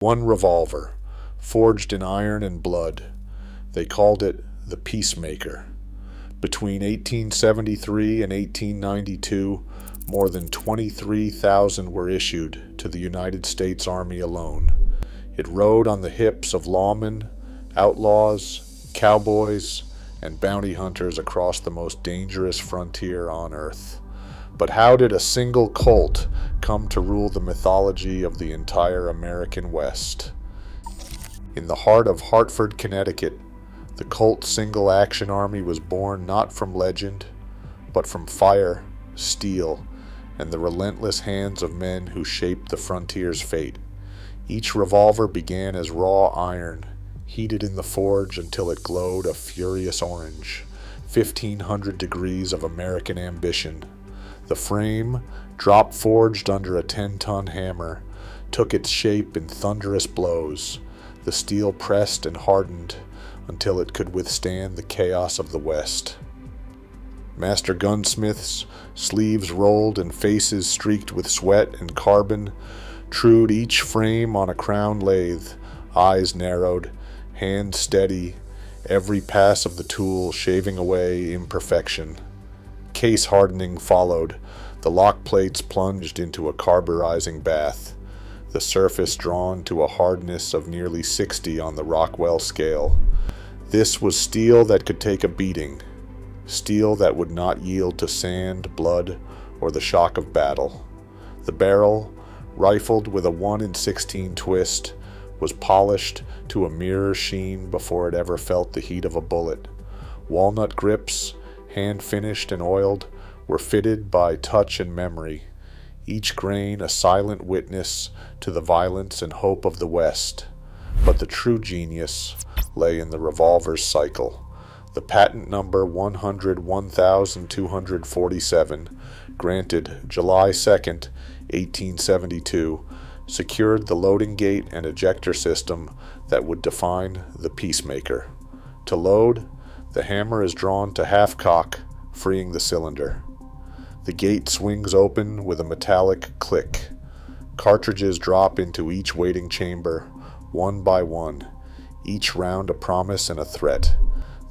One revolver, forged in iron and blood. They called it the Peacemaker. Between 1873 and 1892, more than 23,000 were issued to the United States Army alone. It rode on the hips of lawmen, outlaws, cowboys, and bounty hunters across the most dangerous frontier on earth. But how did a single Colt come to rule the mythology of the entire American West? In the heart of Hartford, Connecticut, the Colt Single Action Army was born not from legend, but from fire, steel, and the relentless hands of men who shaped the frontier's fate. Each revolver began as raw iron, heated in the forge until it glowed a furious orange, 1,500 degrees of American ambition. The frame, drop-forged under a 10-ton hammer, took its shape in thunderous blows. The steel pressed and hardened until it could withstand the chaos of the West. Master gunsmiths, sleeves rolled and faces streaked with sweat and carbon, trued each frame on a crown lathe, eyes narrowed, hands steady, every pass of the tool shaving away imperfection. Case hardening followed. The lock plates plunged into a carburizing bath, the surface drawn to a hardness of nearly 60 on the Rockwell scale. This was steel that could take a beating, steel that would not yield to sand, blood, or the shock of battle. The barrel, rifled with a 1 in 16 twist, was polished to a mirror sheen before it ever felt the heat of a bullet. Walnut grips, hand-finished and oiled, were fitted by touch and memory, each grain a silent witness to the violence and hope of the West. But the true genius lay in the revolver's cycle. The patent number 101,247, granted July 2nd, 1872, secured the loading gate and ejector system that would define the Peacemaker. To load, the hammer is drawn to half-cock, freeing the cylinder. The gate swings open with a metallic click. Cartridges drop into each waiting chamber, one by one, each round a promise and a threat.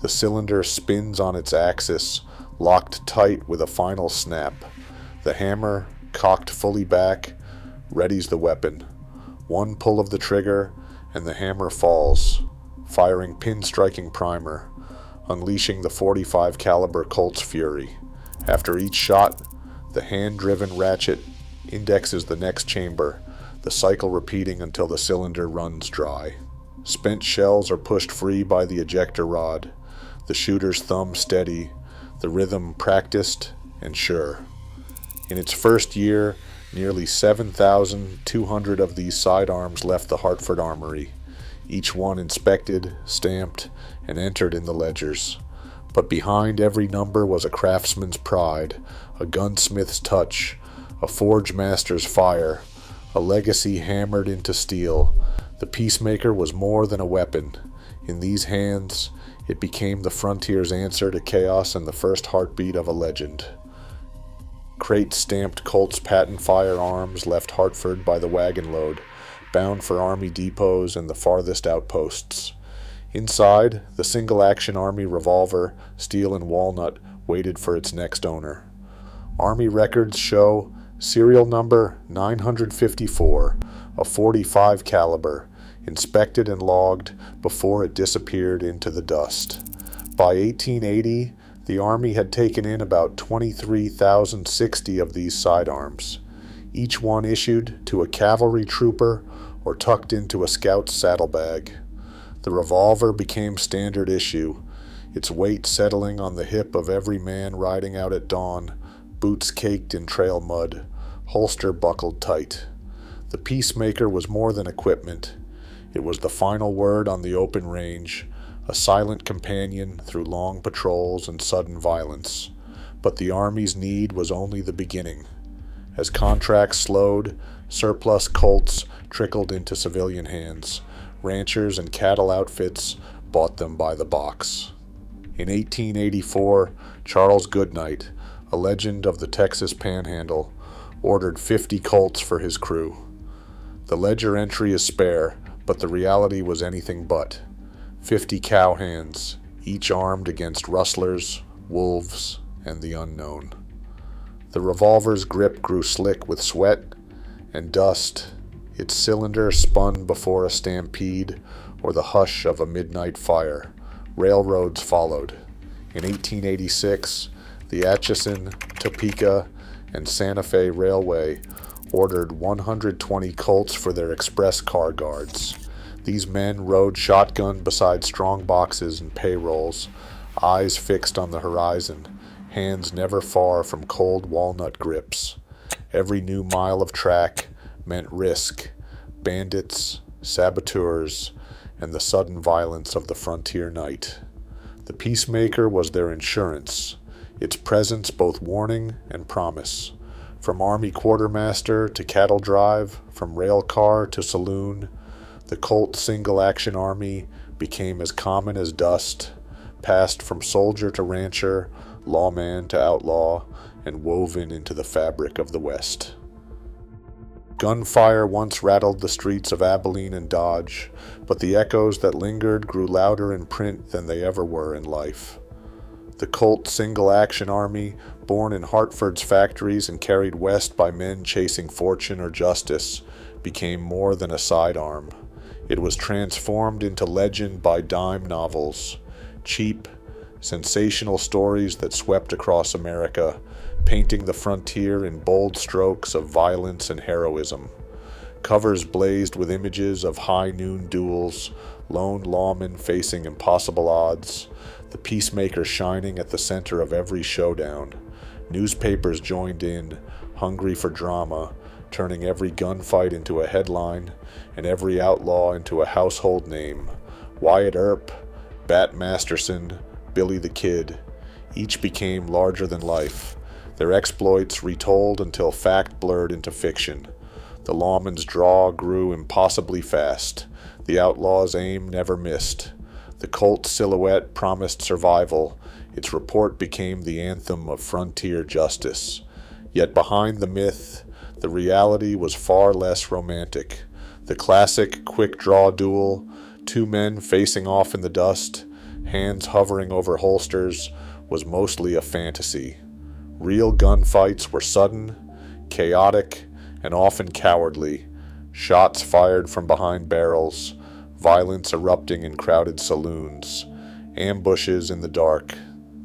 The cylinder spins on its axis, locked tight with a final snap. The hammer, cocked fully back, readies the weapon. One pull of the trigger, and the hammer falls, firing pin-striking primer, unleashing the .45 caliber Colt's fury. After each shot, the hand-driven ratchet indexes the next chamber, the cycle repeating until the cylinder runs dry. Spent shells are pushed free by the ejector rod, the shooter's thumb steady, the rhythm practiced and sure. In its first year, nearly 7,200 of these sidearms left the Hartford Armory, each one inspected, stamped, and entered in the ledgers. But behind every number was a craftsman's pride, a gunsmith's touch, a forge master's fire, a legacy hammered into steel. The Peacemaker was more than a weapon. In these hands, it became the frontier's answer to chaos and the first heartbeat of a legend. Crate-stamped Colt's patent firearms left Hartford by the wagon load, bound for Army depots and the farthest outposts. Inside, the Single Action Army revolver, steel and walnut, waited for its next owner. Army records show serial number 954, a .45 caliber, inspected and logged before it disappeared into the dust. By 1880, the Army had taken in about 23,060 of these sidearms, each one issued to a cavalry trooper or tucked into a scout's saddlebag. The revolver became standard issue, its weight settling on the hip of every man riding out at dawn, boots caked in trail mud, holster buckled tight. The Peacemaker was more than equipment. It was the final word on the open range, a silent companion through long patrols and sudden violence. But the Army's need was only the beginning. As contracts slowed, surplus Colts trickled into civilian hands. Ranchers and cattle outfits bought them by the box. In 1884, Charles Goodnight, a legend of the Texas Panhandle, ordered 50 Colts for his crew. The ledger entry is spare, but the reality was anything but. 50 cowhands, each armed against rustlers, wolves, and the unknown. The revolver's grip grew slick with sweat and dust. Its cylinder spun before a stampede or the hush of a midnight fire. Railroads followed. In 1886, the Atchison, Topeka, and Santa Fe Railway ordered 120 Colts for their express car guards. These men rode shotgun beside strong boxes and payrolls, eyes fixed on the horizon, hands never far from cold walnut grips. Every new mile of track meant risk, bandits, saboteurs, and the sudden violence of the frontier night. The Peacemaker was their insurance, its presence both warning and promise. From Army quartermaster to cattle drive, from rail car to saloon, the Colt Single Action Army became as common as dust, passed from soldier to rancher, lawman to outlaw, and woven into the fabric of the West. Gunfire once rattled the streets of Abilene and Dodge, but the echoes that lingered grew louder in print than they ever were in life. The Colt Single Action Army, born in Hartford's factories and carried west by men chasing fortune or justice, became more than a sidearm. It was transformed into legend by dime novels, cheap, sensational stories that swept across America, painting the frontier in bold strokes of violence and heroism. Covers blazed with images of high-noon duels, lone lawmen facing impossible odds, the Peacemaker shining at the center of every showdown. Newspapers joined in, hungry for drama, turning every gunfight into a headline and every outlaw into a household name. Wyatt Earp, Bat Masterson, Billy the Kid, each became larger than life, their exploits retold until fact blurred into fiction. The lawman's draw grew impossibly fast. The outlaw's aim never missed. The Colt's silhouette promised survival. Its report became the anthem of frontier justice. Yet behind the myth, the reality was far less romantic. The classic quick-draw duel, two men facing off in the dust, hands hovering over holsters, was mostly a fantasy. Real gunfights were sudden, chaotic, and often cowardly. Shots fired from behind barrels, violence erupting in crowded saloons, ambushes in the dark.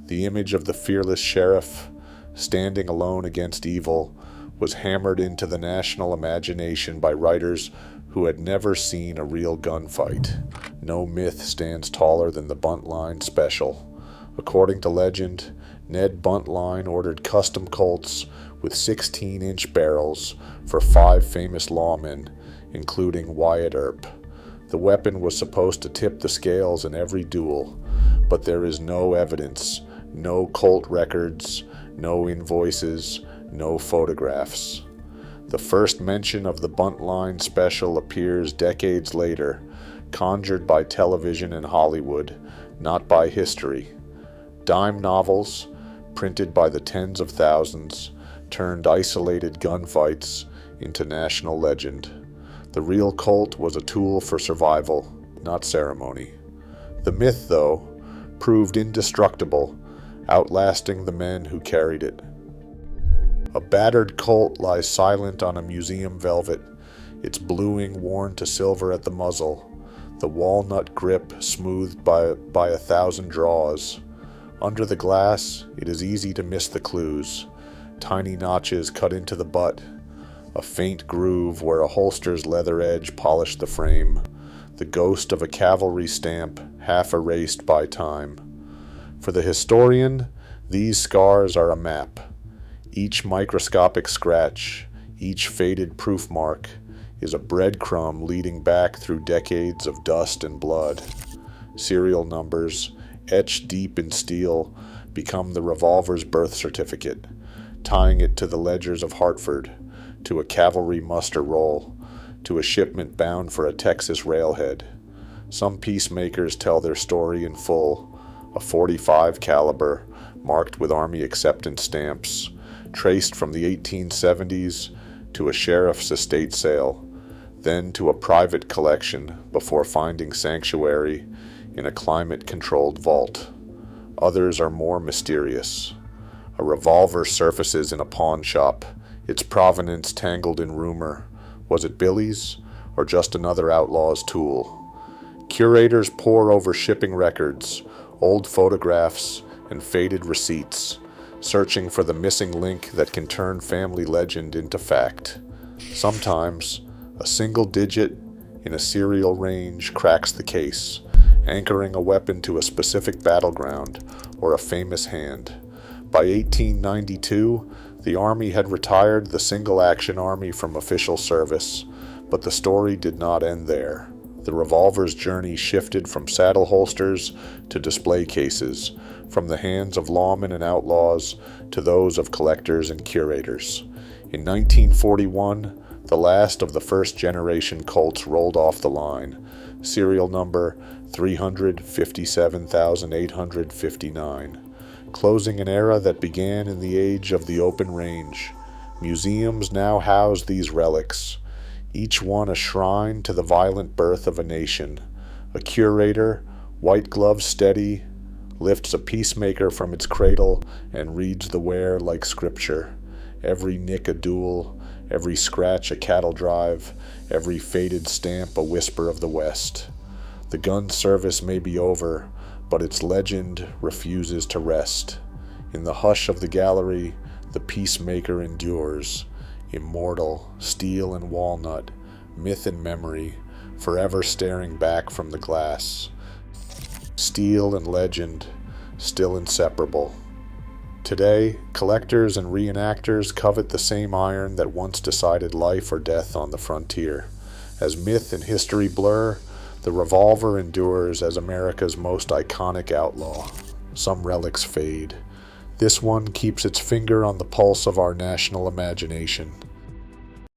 The image of the fearless sheriff, standing alone against evil, was hammered into the national imagination by writers who had never seen a real gunfight. No myth stands taller than the Buntline Special. According to legend, Ned Buntline ordered custom Colts with 16-inch barrels for 5 famous lawmen, including Wyatt Earp. The weapon was supposed to tip the scales in every duel, but there is no evidence, no Colt records, no invoices, no photographs. The first mention of the Buntline Special appears decades later, conjured by television and Hollywood, not by history. Dime novels, printed by the tens of thousands, turned isolated gunfights into national legend. The real Colt was a tool for survival, not ceremony. The myth, though, proved indestructible, outlasting the men who carried it. A battered Colt lies silent on a museum velvet, its bluing worn to silver at the muzzle, the walnut grip smoothed by 1,000 draws. Under the glass, it is easy to miss the clues. Tiny notches cut into the butt, a faint groove where a holster's leather edge polished the frame, the ghost of a cavalry stamp half erased by time. For the historian, these scars are a map. Each microscopic scratch, each faded proof mark, is a breadcrumb leading back through decades of dust and blood. Serial numbers, etched deep in steel, become the revolver's birth certificate, tying it to the ledgers of Hartford, to a cavalry muster roll, to a shipment bound for a Texas railhead. Some peacemakers tell their story in full, a .45 caliber, marked with Army acceptance stamps, traced from the 1870s to a sheriff's estate sale. then to a private collection before finding sanctuary in a climate-controlled vault. Others are more mysterious. A revolver surfaces in a pawn shop, its provenance tangled in rumor. Was it Billy's, or just another outlaw's tool? Curators pore over shipping records, old photographs, and faded receipts, searching for the missing link that can turn family legend into fact. Sometimes, a single digit in a serial range cracks the case, anchoring a weapon to a specific battleground or a famous hand. By 1892, the Army had retired the Single Action Army from official service, but the story did not end there. The revolver's journey shifted from saddle holsters to display cases, from the hands of lawmen and outlaws to those of collectors and curators. In 1941, the last of the first-generation Colts rolled off the line, serial number 357,859, closing an era that began in the age of the open range. Museums now house these relics, each one a shrine to the violent birth of a nation. A curator, white gloves steady, lifts a peacemaker from its cradle and reads the wear like scripture. Every nick a duel, every scratch a cattle drive, every faded stamp a whisper of the West. The gun service may be over, but its legend refuses to rest. In the hush of the gallery, the peacemaker endures, immortal, steel and walnut, myth and memory, forever staring back from the glass. Steel and legend, still inseparable. Today, collectors and reenactors covet the same iron that once decided life or death on the frontier. As myth and history blur, the revolver endures as America's most iconic outlaw. Some relics fade. This one keeps its finger on the pulse of our national imagination.